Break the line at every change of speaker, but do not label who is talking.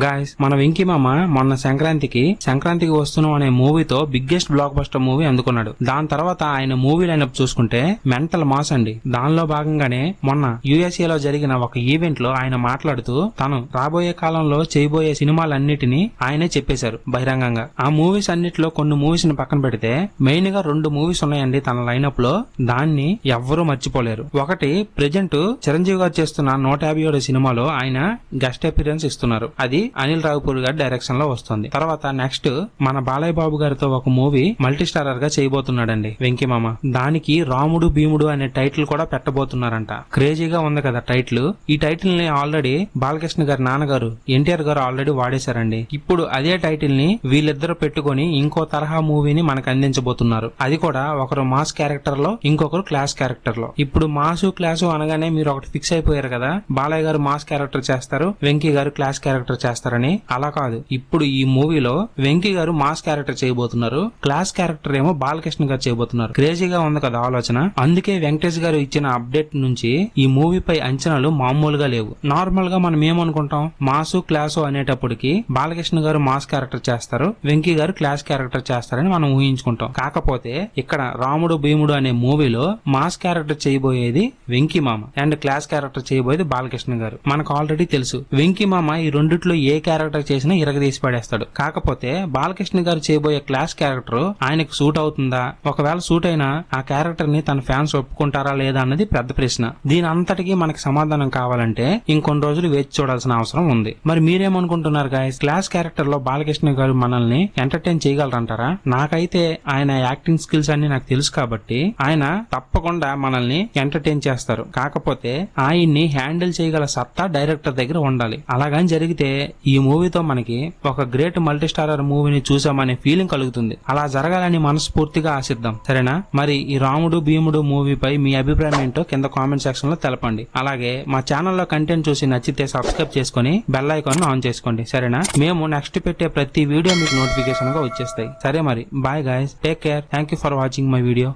Guys మన వెంకీ మామ మొన్న సంక్రాంతికి వస్తున్నాం అనే మూవీతో బిగ్గెస్ట్ బ్లాక్ బస్టర్ మూవీ అందుకున్నాడు. దాని తర్వాత ఆయన మూవీ లైనప్ చూసుకుంటే మెంటల్ మాస్ అండి. దానిలో భాగంగానే మొన్న USA లో జరిగిన ఒక ఈవెంట్ లో ఆయన మాట్లాడుతూ తను రాబోయే కాలంలో చేయబోయే సినిమాలన్నిటినీ ఆయనే చెప్పేశారు బహిరంగంగా. ఆ మూవీస్ అన్నిటిలో కొన్ని మూవీస్ ని పక్కన పెడితే మెయిన్ గా 2 మూవీస్ ఉన్నాయండి తన లైనప్ లో. దాన్ని ఎవ్వరూ మర్చిపోలేరు. ఒకటి ప్రెజెంట్ చిరంజీవి గారు చేస్తున్న 157 సినిమాలో ఆయన గెస్ట్ అపిరెన్స్ ఇస్తున్నారు. అది అనిల్ రావుపూర్ గారి డైరెక్షన్ లో వస్తుంది. తర్వాత నెక్స్ట్ మన బాలయ్య బాబు గారితో ఒక మూవీ మల్టీ స్టారర్ గా చేయబోతున్నాడండి వెంకీ మామ. దానికి రాముడు భీముడు అనే టైటిల్ కూడా పెట్టబోతున్నారంట. క్రేజీగా ఉంది కదా టైటిల్. ఈ టైటిల్ ని ఆల్రెడీ బాలకృష్ణ గారి నాన్నగారు ఎన్టీఆర్ గారు ఆల్రెడీ వాడేశారండి. ఇప్పుడు అదే టైటిల్ ని వీళ్ళిద్దరు పెట్టుకుని ఇంకో తరహా మూవీని మనకు అందించబోతున్నారు. అది కూడా ఒకరు మాస్ క్యారెక్టర్ లో, ఇంకొకరు క్లాస్ క్యారెక్టర్ లో. ఇప్పుడు మాసు క్లాసు అనగానే మీరు ఒకటి ఫిక్స్ అయిపోయారు కదా, బాలయ్య గారు మాస్ క్యారెక్టర్ చేస్తారు, వెంకీ గారు క్లాస్ క్యారెక్టర్ చేస్తారని. అలా కాదు, ఇప్పుడు ఈ మూవీలో వెంకీ గారు మాస్ క్యారెక్టర్ చేయబోతున్నారు, క్లాస్ క్యారెక్టర్ ఏమో బాలకృష్ణ గారు చేయబోతున్నారు. క్రేజీగా ఉంది కదా ఆలోచన. అందుకే వెంకటేష్ గారు ఇచ్చిన అప్డేట్ నుంచి ఈ మూవీపై అంచనాలు మామూలుగా లేవు. నార్మల్ గా మనం ఏమనుకుంటాం, మాసు క్లాసు అనేటప్పటికి బాలకృష్ణ గారు మాస్ క్యారెక్టర్ చేస్తారు, వెంకీ గారు క్లాస్ క్యారెక్టర్ చేస్తారని మనం ఊహించుకుంటాం. కాకపోతే ఇక్కడ రాముడు భీముడు అనే మూవీలో మాస్ క్యారెక్టర్ చేయబోయేది వెంకీ మామ అండ్ క్లాస్ క్యారెక్టర్ చేయబోయేది బాలకృష్ణ గారు. మనకు ఆల్రెడీ తెలుసు వెంకీ మామ ఈ రెండిట్లో ఏ క్యారెక్టర్ చేసినా ఇరగదీసి పడేస్తాడు. కాకపోతే బాలకృష్ణ గారు చేయబోయే క్లాస్ క్యారెక్టర్ ఆయనకు సూట్ అవుతుందా, ఒకవేళ సూట్ అయినా ఆ క్యారెక్టర్ ని తన ఫ్యాన్స్ ఒప్పుకుంటారా లేదా అన్నది పెద్ద ప్రశ్న. దీని అంతటికీ మనకి సమాధానం కావాలంటే ఇంకొన్ని రోజులు వేచి చూడాల్సిన అవసరం ఉంది. మరి మీరేమనుకుంటున్నారు గాయస్? క్లాస్ క్యారెక్టర్ లో బాలకృష్ణ గారు మనల్ని ఎంటర్టైన్ చేయగలరంటారా? నాకైతే ఆయన యాక్టింగ్ స్కిల్స్ అన్ని నాకు తెలుసు కాబట్టి ఆయన తప్పకుండా మనల్ని ఎంటర్టైన్ చేస్తారు. కాకపోతే ఆయన్ని హ్యాండిల్ చేయగల సత్తా డైరెక్టర్ దగ్గర ఉండాలి. అలాగని జరిగితే ఈ మూవీతో మనకి ఒక గ్రేట్ మల్టీ స్టారర్ మూవీని చూసామనే ఫీలింగ్ కలుగుతుంది. అలా జరగాలని మనస్ఫూర్తిగా ఆశిద్దాం. సరేనా? మరి ఈ రాముడు భీముడు మూవీపై మీ అభిప్రాయం ఏంటో కింద కామెంట్ సెక్షన్ లో తెలపండి. అలాగే మా ఛానల్లో కంటెంట్ చూసి నచ్చితే సబ్స్క్రైబ్ చేసుకుని బెల్ ఐకాన్ ఆన్ చేసుకోండి. సరేనా? మేము నెక్స్ట్ పెట్టే ప్రతి వీడియో మీకు నోటిఫికేషన్ గా వచ్చేస్తాయి. సరే మరి bye guys, take care. Thank you for watching my video.